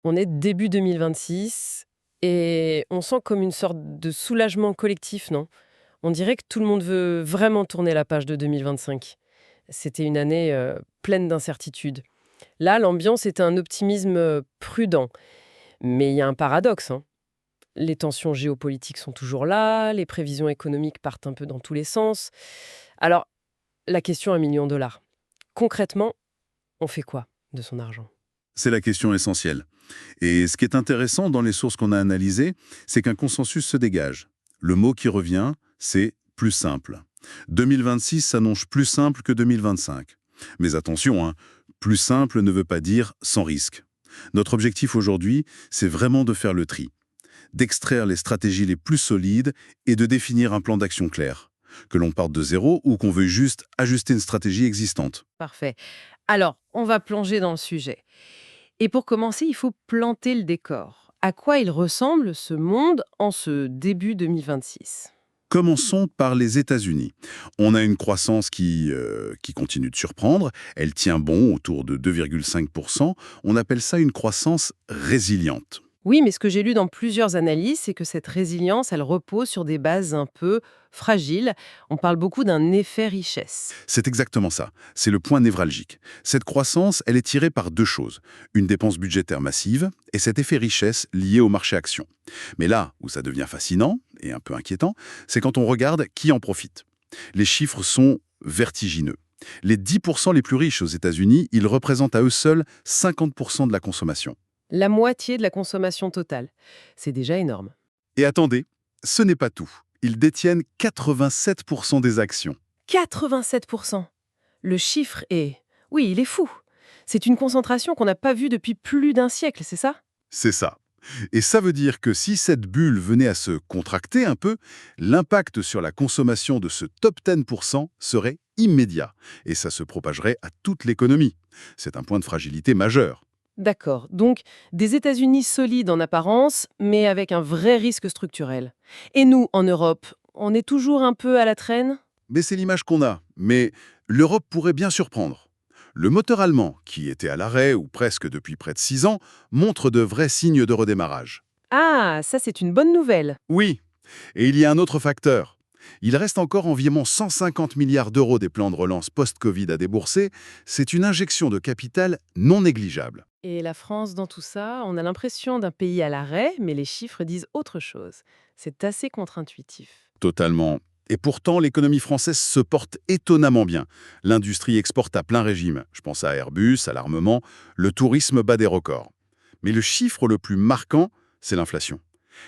On est début 2026 et on sent comme une sorte de soulagement collectif, non? On dirait que tout le monde veut vraiment tourner la page de 2025. C'était une année pleine d'incertitudes. Là, l'ambiance est un optimisme prudent. Mais il y a un paradoxe, hein. Les tensions géopolitiques sont toujours là, les prévisions économiques partent un peu dans tous les sens. Alors, la question $1 million. Concrètement, on fait quoi de son argent? C'est la question essentielle. Et ce qui est intéressant dans les sources qu'on a analysées, c'est qu'un consensus se dégage. Le mot qui revient, c'est plus simple. 2026 s'annonce plus simple que 2025. Mais attention, hein, plus simple ne veut pas dire sans risque. Notre objectif aujourd'hui, c'est vraiment de faire le tri, d'extraire les stratégies les plus solides et de définir un plan d'action clair. Que l'on parte de zéro ou qu'on veuille juste ajuster une stratégie existante. Parfait. Alors, on va plonger dans le sujet. Et pour commencer, il faut planter le décor. À quoi il ressemble ce monde en ce début 2026? Commençons par les États-Unis. On a une croissance qui continue de surprendre. Elle tient bon autour de 2,5%. On appelle ça une croissance résiliente. Oui, mais ce que j'ai lu dans plusieurs analyses, c'est que cette résilience, elle repose sur des bases un peu fragiles. On parle beaucoup d'un effet richesse. C'est exactement ça. C'est le point névralgique. Cette croissance, elle est tirée par deux choses. Une dépense budgétaire massive et cet effet richesse lié au marché action. Mais là où ça devient fascinant et un peu inquiétant, c'est quand on regarde qui en profite. Les chiffres sont vertigineux. Les 10% les plus riches aux États-Unis, ils représentent à eux seuls 50% de la consommation. La moitié de la consommation totale. C'est déjà énorme. Et attendez, ce n'est pas tout. Ils détiennent 87% des actions. 87%. Le chiffre est... Oui, il est fou. C'est une concentration qu'on n'a pas vue depuis plus d'un siècle, c'est ça? C'est ça. Et ça veut dire que si cette bulle venait à se contracter un peu, l'impact sur la consommation de ce top 10% serait immédiat. Et ça se propagerait à toute l'économie. C'est un point de fragilité majeur. D'accord. Donc, des États-Unis solides en apparence, mais avec un vrai risque structurel. Et nous, en Europe, on est toujours un peu à la traîne? Mais c'est l'image qu'on a. Mais l'Europe pourrait bien surprendre. Le moteur allemand, qui était à l'arrêt ou presque depuis près de 6 ans, montre de vrais signes de redémarrage. Ah, ça c'est une bonne nouvelle. Oui, et il y a un autre facteur. Il reste encore environ 150 milliards d'euros des plans de relance post-Covid à débourser. C'est une injection de capital non négligeable. Et la France, dans tout ça, on a l'impression d'un pays à l'arrêt, mais les chiffres disent autre chose. C'est assez contre-intuitif. Totalement. Et pourtant, l'économie française se porte étonnamment bien. L'industrie exporte à plein régime. Je pense à Airbus, à l'armement. Le tourisme bat des records. Mais le chiffre le plus marquant, c'est l'inflation.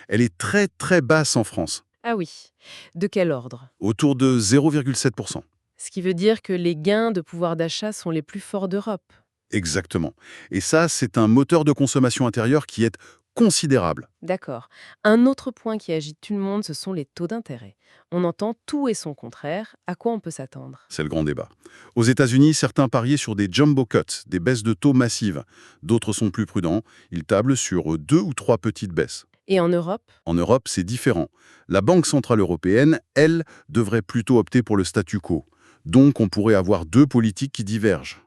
Elle est très très basse en France, Ah oui. De quel ordre? autour de 0,7%. Ce qui veut dire que les gains de pouvoir d'achat sont les plus forts d'Europe. Exactement. Et ça, c'est un moteur de consommation intérieure qui est considérable. D'accord. Un autre point qui agite tout le monde, ce sont les taux d'intérêt. On entend tout et son contraire. À quoi on peut s'attendre? C'est le grand débat. Aux États-Unis, certains pariaient sur des jumbo cuts, des baisses de taux massives. D'autres sont plus prudents. Ils tablent sur 2 ou 3 petites baisses. Et en Europe? En Europe, c'est différent. La Banque centrale européenne, elle, devrait plutôt opter pour le statu quo. Donc, on pourrait avoir deux politiques qui divergent.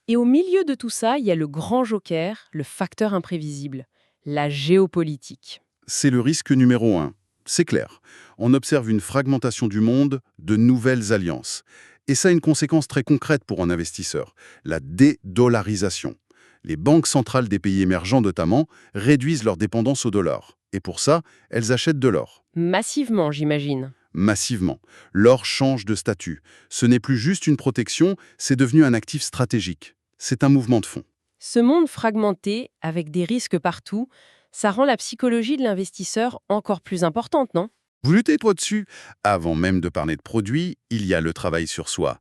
Et au milieu de tout ça, il y a le grand joker, le facteur imprévisible, la géopolitique. C'est le risque numéro 1. C'est clair. On observe une fragmentation du monde, de nouvelles alliances. Et ça a une conséquence très concrète pour un investisseur, la dédollarisation. Les banques centrales des pays émergents notamment réduisent leur dépendance au dollar. Et pour ça, elles achètent de l'or. Massivement, j'imagine. Massivement. L'or change de statut. Ce n'est plus juste une protection, c'est devenu un actif stratégique. C'est un mouvement de fond. Ce monde fragmenté, avec des risques partout, ça rend la psychologie de l'investisseur encore plus importante, non? Vous luttez toi dessus. Avant même de parler de produits, il y a le travail sur soi.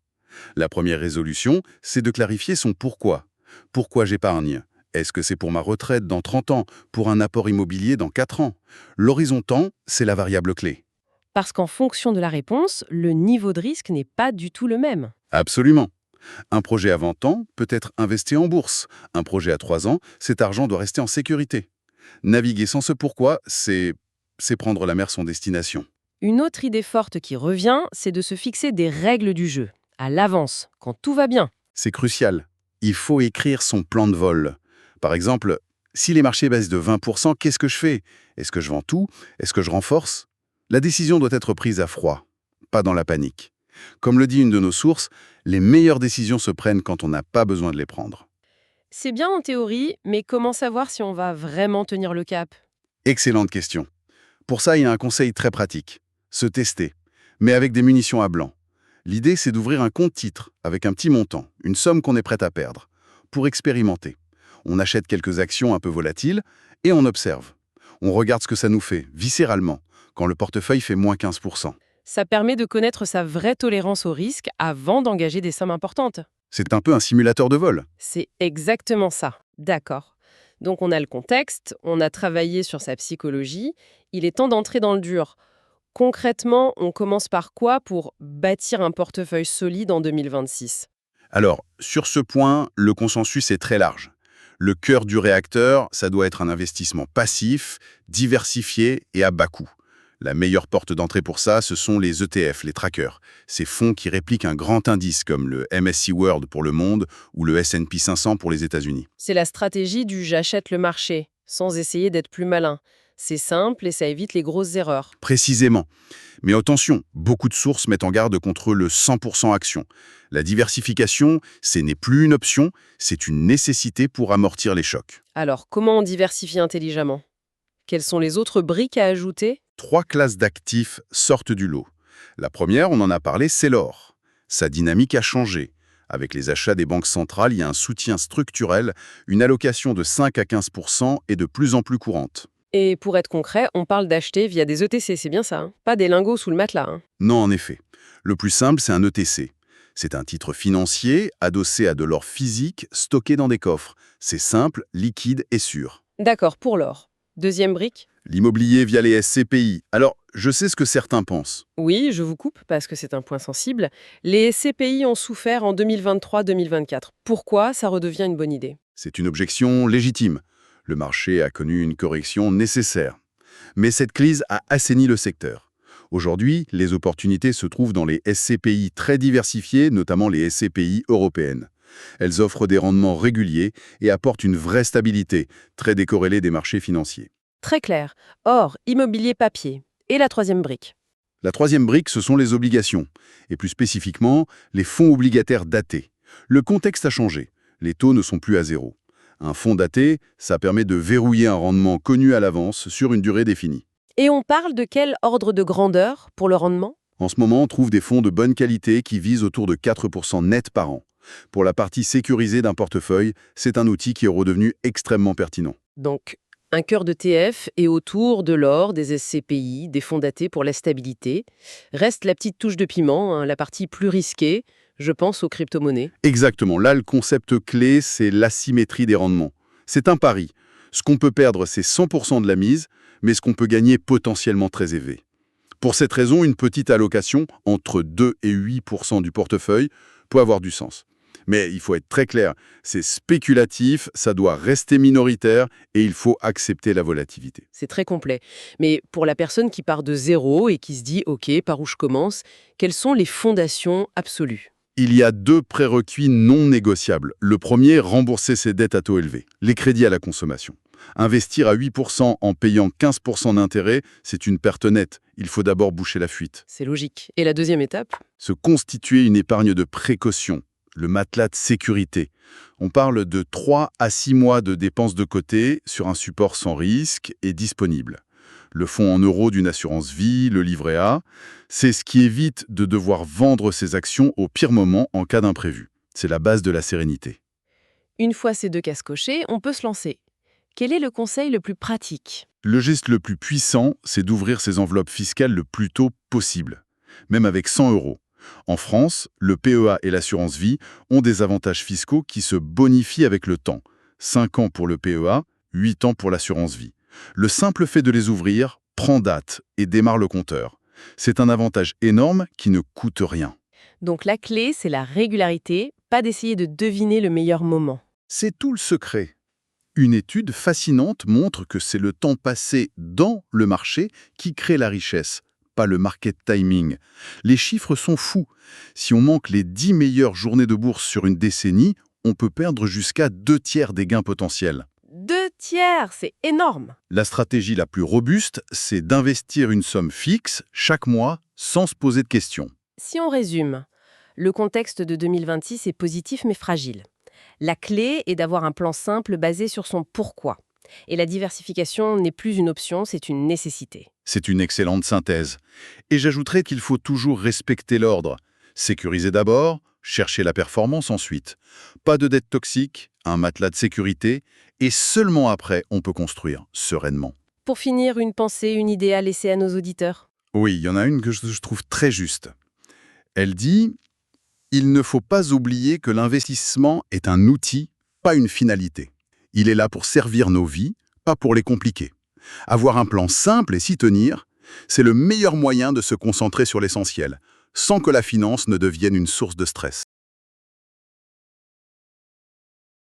La première résolution, c'est de clarifier son pourquoi. Pourquoi j'épargne? Est-ce que c'est pour ma retraite dans 30 ans, pour un apport immobilier dans 4 ans? L'horizon temps, c'est la variable clé. Parce qu'en fonction de la réponse, le niveau de risque n'est pas du tout le même. Absolument. Un projet à 20 ans peut être investi en bourse. Un projet à 3 ans, cet argent doit rester en sécurité. Naviguer sans ce pourquoi, c'est prendre la mer son destination. Une autre idée forte qui revient, c'est de se fixer des règles du jeu, à l'avance, quand tout va bien. C'est crucial. Il faut écrire son plan de vol. Par exemple, Si les marchés baissent de 20%, qu'est-ce que je fais? Est-ce que je vends tout? Est-ce que je renforce? La décision doit être prise à froid, pas dans la panique. Comme le dit une de nos sources, les meilleures décisions se prennent quand on n'a pas besoin de les prendre. C'est bien en théorie, mais comment savoir si on va vraiment tenir le cap? Excellente question. Pour ça, il y a un conseil très pratique. Se tester, mais avec des munitions à blanc. L'idée, c'est d'ouvrir un compte titre avec un petit montant, une somme qu'on est prêt à perdre, pour expérimenter. On achète quelques actions un peu volatiles et on observe. On regarde ce que ça nous fait, viscéralement, quand le portefeuille fait moins 15%. Ça permet de connaître sa vraie tolérance au risque avant d'engager des sommes importantes. C'est un peu un simulateur de vol. C'est exactement ça. D'accord. Donc on a le contexte, on a travaillé sur sa psychologie, il est temps d'entrer dans le dur. Concrètement, on commence par quoi pour bâtir un portefeuille solide en 2026? Alors, sur ce point, le consensus est très large. Le cœur du réacteur, ça doit être un investissement passif, diversifié et à bas coût. La meilleure porte d'entrée pour ça, ce sont les ETF, les trackers. Ces fonds qui répliquent un grand indice comme le MSCI World pour le monde ou le S&P 500 pour les États-Unis. C'est la stratégie du «j'achète le marché», sans essayer d'être plus malin. C'est simple et ça évite les grosses erreurs. Précisément. Mais attention, beaucoup de sources mettent en garde contre le 100% action. La diversification, ce n'est plus une option, c'est une nécessité pour amortir les chocs. Alors, comment on diversifie intelligemment? Quelles sont les autres briques à ajouter? 3 classes d'actifs sortent du lot. La première, on en a parlé, c'est l'or. Sa dynamique a changé. Avec les achats des banques centrales, il y a un soutien structurel, une allocation de 5 à 15% est de plus en plus courante. Et pour être concret, on parle d'acheter via des ETC, c'est bien ça, hein? Pas des lingots sous le matelas, hein? Non, en effet. Le plus simple, c'est un ETC. C'est un titre financier adossé à de l'or physique stocké dans des coffres. C'est simple, liquide et sûr. D'accord, pour l'or. Deuxième brique? L'immobilier via les SCPI. Alors, je sais ce que certains pensent. Oui, je vous coupe parce que c'est un point sensible. Les CPI ont souffert en 2023-2024. Pourquoi ça redevient une bonne idée? C'est une objection légitime. Le marché a connu une correction nécessaire. Mais cette crise a assaini le secteur. Aujourd'hui, les opportunités se trouvent dans les SCPI très diversifiés, notamment les SCPI européennes. Elles offrent des rendements réguliers et apportent une vraie stabilité, très décorrélée des marchés financiers. Très clair. Or, immobilier papier. Et la troisième brique? La troisième brique, ce sont les obligations, et plus spécifiquement, les fonds obligataires datés. Le contexte a changé. Les taux ne sont plus à zéro. Un fonds daté, ça permet de verrouiller un rendement connu à l'avance sur une durée définie. Et on parle de quel ordre de grandeur pour le rendement? En ce moment, on trouve des fonds de bonne qualité qui visent autour de 4% net par an. Pour la partie sécurisée d'un portefeuille, c'est un outil qui est redevenu extrêmement pertinent. Donc, un cœur de TF et autour de l'or, des SCPI, des fonds datés pour la stabilité. Reste la petite touche de piment, hein, la partie plus risquée, je pense aux crypto-monnaies. Exactement. Là, le concept clé, c'est l'asymétrie des rendements. C'est un pari. Ce qu'on peut perdre, c'est 100% de la mise, mais ce qu'on peut gagner est potentiellement très élevé. Pour cette raison, une petite allocation entre 2 et 8% du portefeuille peut avoir du sens. Mais il faut être très clair, c'est spéculatif, ça doit rester minoritaire et il faut accepter la volatilité. C'est très complet. Mais pour la personne qui part de zéro et qui se dit «Ok, par où je commence?», quelles sont les fondations absolues? Il y a 2 prérequis non négociables. Le premier, rembourser ses dettes à taux élevés, les crédits à la consommation. Investir à 8% en payant 15% d'intérêt, c'est une perte nette. Il faut d'abord boucher la fuite. C'est logique. Et la deuxième étape? Se constituer une épargne de précaution, le matelas de sécurité. On parle de 3 à 6 mois de dépenses de côté sur un support sans risque et disponible. Le fonds en euros d'une assurance vie, le livret A, c'est ce qui évite de devoir vendre ses actions au pire moment en cas d'imprévu. C'est la base de la sérénité. Une fois ces deux cases cochées, on peut se lancer. Quel est le conseil le plus pratique? Le geste le plus puissant, c'est d'ouvrir ses enveloppes fiscales le plus tôt possible, même avec 100 euros. En France, le PEA et l'assurance vie ont des avantages fiscaux qui se bonifient avec le temps. 5 ans pour le PEA, 8 ans pour l'assurance vie. Le simple fait de les ouvrir prend date et démarre le compteur. C'est un avantage énorme qui ne coûte rien. Donc la clé, c'est la régularité, pas d'essayer de deviner le meilleur moment. C'est tout le secret. Une étude fascinante montre que c'est le temps passé dans le marché qui crée la richesse, pas le market timing. Les chiffres sont fous. Si on manque les 10 meilleures journées de bourse sur une décennie, on peut perdre jusqu'à 2 tiers des gains potentiels. 2 2/3, c'est énorme. La stratégie la plus robuste, c'est d'investir une somme fixe chaque mois sans se poser de questions. Si on résume, le contexte de 2026 est positif mais fragile. La clé est d'avoir un plan simple basé sur son pourquoi. Et la diversification n'est plus une option, c'est une nécessité. C'est une excellente synthèse. Et j'ajouterais qu'il faut toujours respecter l'ordre. Sécuriser d'abord, chercher la performance ensuite. Pas de dette toxique, un matelas de sécurité, et seulement après, on peut construire sereinement. Pour finir, une pensée, une idée à laisser à nos auditeurs. Oui, il y en a une que je trouve très juste. Elle dit « Il ne faut pas oublier que l'investissement est un outil, pas une finalité. Il est là pour servir nos vies, pas pour les compliquer. Avoir un plan simple et s'y tenir, c'est le meilleur moyen de se concentrer sur l'essentiel, sans que la finance ne devienne une source de stress. »